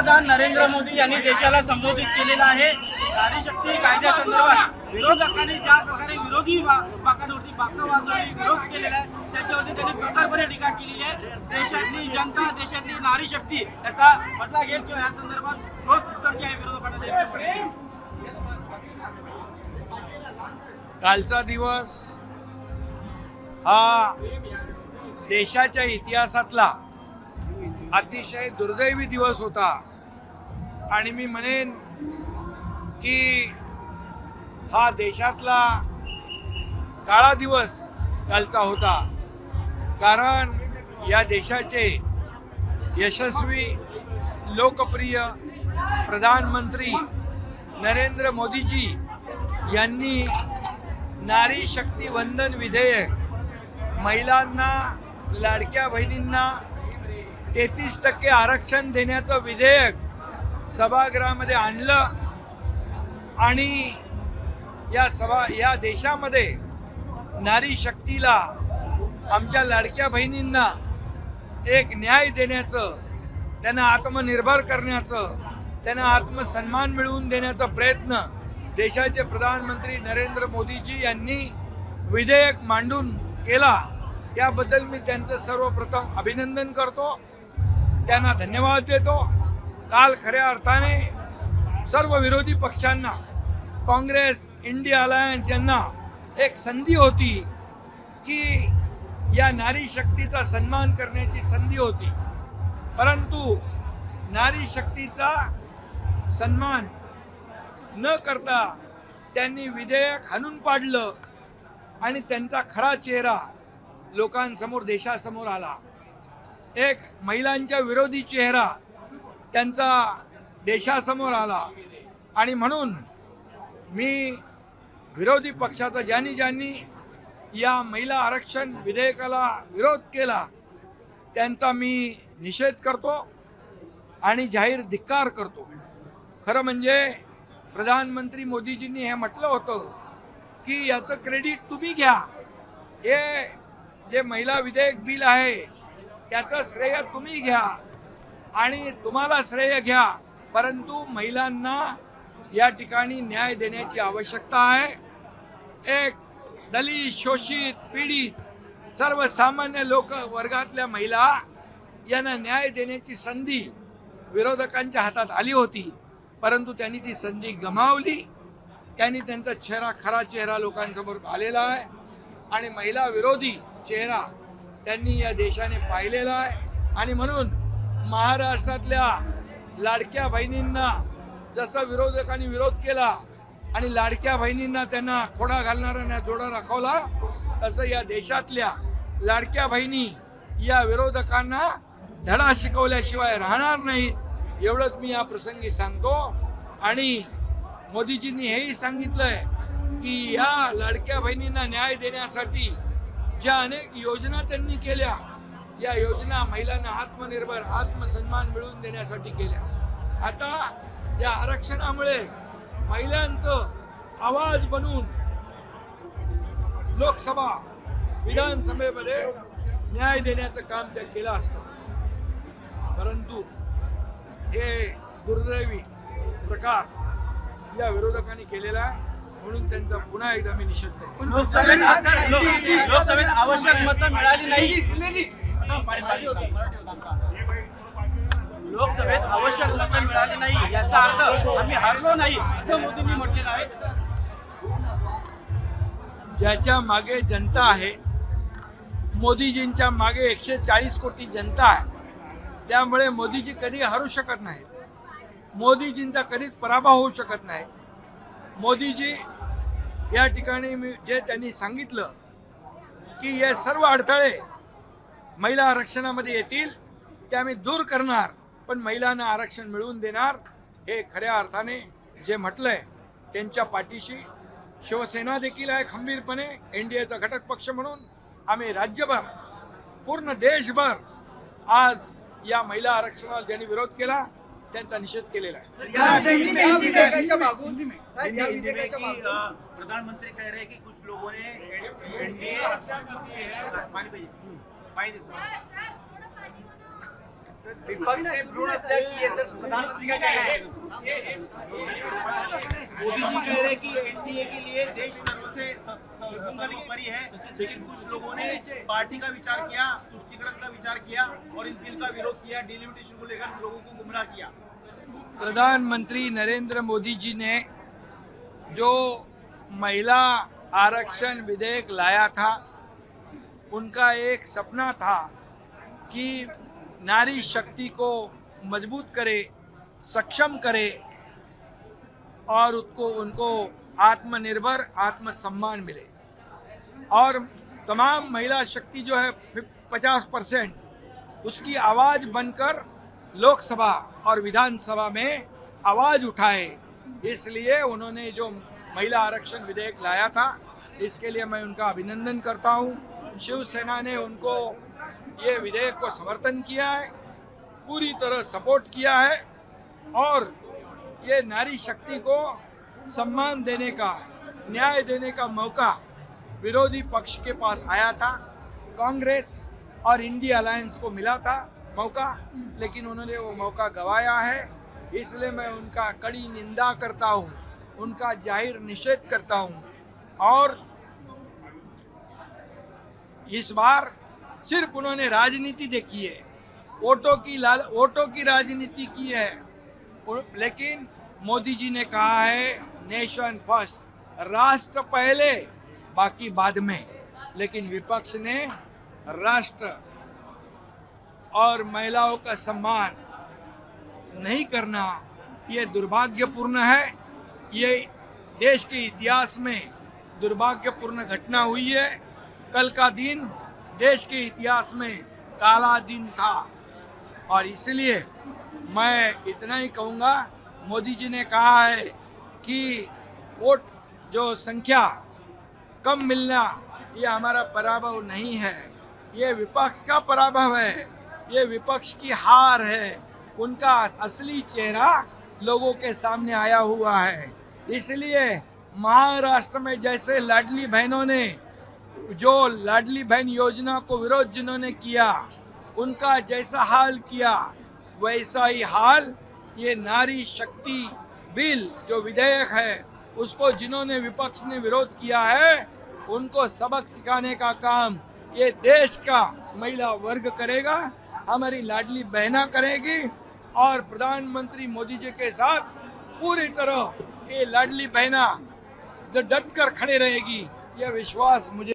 पंतप्रधान नरेंद्र मोदी यांनी देशाला संबोधित केलेलं आहे। नारी शक्ती कायद्यासंदर्भात विरोधकांनी ज्या प्रकारे विरोधी बाकांवरती बाका वाजवली विरोध केलेला आहे त्याच्यावरती त्यांनी प्रखरपणे टीका केलेली आहे। देशातली जनता देशातली नारी शक्ती याचा बदला घेत किंवा या संदर्भात ठोस उत्तर जे आहे विरोधकांना द्यायचं। कालचा दिवस हा देशाच्या इतिहासातला अतिशय दुर्दैवी दिवस होता आणि मी म्हणेन की हा देशातला काळा दिवस कालचा होता, कारण या देशाचे यशस्वी लोकप्रिय प्रधानमंत्री नरेंद्र मोदीजी यांनी नारी शक्ती वंदन विधेयक, महिलांना लाडक्या बहिणींना 33% आरक्षण देण्याचं विधेयक सभागृहामध्ये आणलं आणि या देशामध्ये नारी शक्तीला, आमच्या लाडक्या बहिणींना एक न्याय देण्याचं, त्यांना आत्मनिर्भर करण्याचं, त्यांना आत्मसन्मान मिळवून देण्याचा प्रयत्न देशाचे प्रधानमंत्री नरेंद्र मोदीजी यांनी विधेयक मांडून केला। त्याबद्दल मी त्यांचं सर्वप्रथम अभिनंदन करतो, त्यांना धन्यवाद देतो। काल खऱ्या अर्थाने सर्व विरोधी पक्षांना, काँग्रेस, इंडिया अलायन्स यांना एक संधी होती की या नारी शक्तीचा सन्मान करण्याची संधी होती, परंतु नारी शक्तीचा सन्मान न करता त्यांनी विधेयक हाणून पाडलं आणि त्यांचा खरा चेहरा लोकांसमोर, देशासमोर आला। एक महिलांच्या विरोधी चेहरा त्यांचा देशासमोर आला आणि म्हणून मी विरोधी पक्षाचा ज्यांनी या महिला आरक्षण विधेयकाला विरोध केला त्यांचा मी निषेध करतो आणि जाहीर धिक्कार करतो। खरं म्हणजे प्रधानमंत्री मोदीजींनी हे म्हटलं होतं की याचं क्रेडिट तुम्ही घ्या, हे जे महिला विधेयक बिल आहे त्याचं श्रेय तुम्ही घ्या आणि तुम्हाला श्रेय घ्या, परंतु महिलांना या ठिकाणी न्याय देण्याची आवश्यकता आहे। एक दलित, शोषित, पीडित, सर्वसामान्य लोक वर्गातल्या महिला यांना न्याय देण्याची संधी विरोधकांच्या हातात आली होती, परंतु त्यांनी ती संधी गमावली। त्यांनी त्यांचा खरा चेहरा लोकांसमोर आलेला आहे आणि महिला विरोधी चेहरा त्यांनी या देशाने पाहिलेला आहे। आणि म्हणून महाराष्ट्रातल्या लाडक्या बहिणींना जसं विरोधकांनी विरोध केला आणि लाडक्या बहिणींना त्यांना खोडा घालणाऱ्यांना जोडा दाखवला, तसं या देशातल्या लाडक्या बहिणी या विरोधकांना धडा शिकवल्याशिवाय राहणार नाहीत, एवढंच मी या प्रसंगी सांगतो। आणि मोदीजींनी हेही सांगितलंय की या लाडक्या बहिणींना न्याय देण्यासाठी ज्या अनेक योजना त्यांनी केल्या, या योजना महिलांना आत्मनिर्भर, आत्मसन्मान मिळवून देण्यासाठी केल्या। आता या आरक्षणामुळे महिलांचं आवाज बनून लोकसभा, विधानसभेमध्ये न्याय देण्याचं काम त्या केलं असतं, परंतु हे दुर्दैवी प्रकार या विरोधकांनी केलेला आहे, म्हणून त्यांचा पुन्हा एकदा मी निषेध करतो। लोकसभेत आवश्यक मतं मिळाली नाही, लोकसभेत आवश्यक मतं मिळाली नाही याचा अर्थ आम्ही हारलो नाही असं मोदींनी म्हटलेलं आहे। ज्याच्या मागे जनता आहे, मोदीजींच्या मागे 140 कोटी जनता आहे, त्यामुळे मोदीजी कधी हरू शकत नाहीत, मोदीजींचा कधीच पराभव होऊ शकत नाही। मोदीजी या ठिकाणी जे त्यांनी सांगितलं की हे सर्व अडथळे महिला आरक्षणामध्ये येतील ते आम्ही दूर करणार, पण महिलांना आरक्षण मिळवून देणार, हे खऱ्या अर्थाने जे म्हटलंय त्यांच्या पाठीशी शिवसेना देखील आहे खंबीरपणे। एनडीएचा घटक पक्ष म्हणून आम्ही राज्यभर, पूर्ण देशभर आज या महिला आरक्षणाला ज्यांनी विरोध केला त्यांचा निषेध केलेला आहे। प्रधानमंत्री कह रहे हैं कि कुछ लोगों ने एनडीए विपक्ष ने भ्रूण हत्या की है सर, प्रधानमंत्री का कहना है। मोदी जी कह रहे हैं कि एनडीए के लिए देश सर्वोपरि है, लेकिन कुछ लोगों ने पार्टी का विचार किया, तुष्टीकरण का विचार किया और इस बिल का विरोध किया, डिलिमिटेशन को लेकर लोगों को गुमराह किया। प्रधानमंत्री नरेंद्र मोदी जी ने जो महिला आरक्षण विधेयक लाया था, उनका एक सपना था कि नारी शक्ति को मजबूत करे, सक्षम करे और उनको आत्मनिर्भर आत्मसम्मान मिले। और तमाम महिला शक्ति जो है 50% उसकी आवाज़ बनकर लोकसभा और विधानसभा में आवाज़ उठाए। इसलिए उन्होंने जो महिला आरक्षण विधेयक लाया था, इसके लिए मैं उनका अभिनंदन करता हूँ। शिवसेना ने उनको ये विधेयक को समर्थन किया है, पूरी तरह सपोर्ट किया है और ये नारी शक्ति को सम्मान देने का, न्याय देने का मौका विरोधी पक्ष के पास आया था। कांग्रेस और इंडिया अलायंस को मिला था मौका, लेकिन उन्होंने वो मौका गंवाया है। इसलिए मैं उनका कड़ी निंदा करता हूँ, उनका जाहिर निषेध करता हूँ। और इस बार सिर्फ उन्होंने राजनीति देखी है, वोटों की राजनीति की है। लेकिन मोदी जी ने कहा है नेशन फर्स्ट, राष्ट्र पहले बाकी बाद में। लेकिन विपक्ष ने राष्ट्र और महिलाओं का सम्मान नहीं करना, ये दुर्भाग्यपूर्ण है। ये देश के इतिहास में दुर्भाग्यपूर्ण घटना हुई है। कल का दिन देश के इतिहास में काला दिन था और इसलिए मैं इतना ही कहूँगा, मोदी जी ने कहा है कि वोट जो संख्या कम मिलना ये हमारा पराभव नहीं है, ये विपक्ष का पराभव है, ये विपक्ष की हार है। उनका असली चेहरा लोगों के सामने आया हुआ है। इसलिए महाराष्ट्र में जैसे लाडली बहनों ने जो लाडली बहन योजना को विरोध जिन्होंने किया, उनका जैसा हाल किया, वैसा ही हाल ये नारी शक्ति बिल जो विधेयक है उसको जिन्होंने विपक्ष ने विरोध किया है, उनको सबक सिखाने का काम ये देश का महिला वर्ग करेगा, हमारी लाडली बहना करेगी और प्रधानमंत्री मोदी जी के साथ पूरी तरह ये लाडली बहना जो डट कर खड़े रहेगी, यह विश्वास मुझे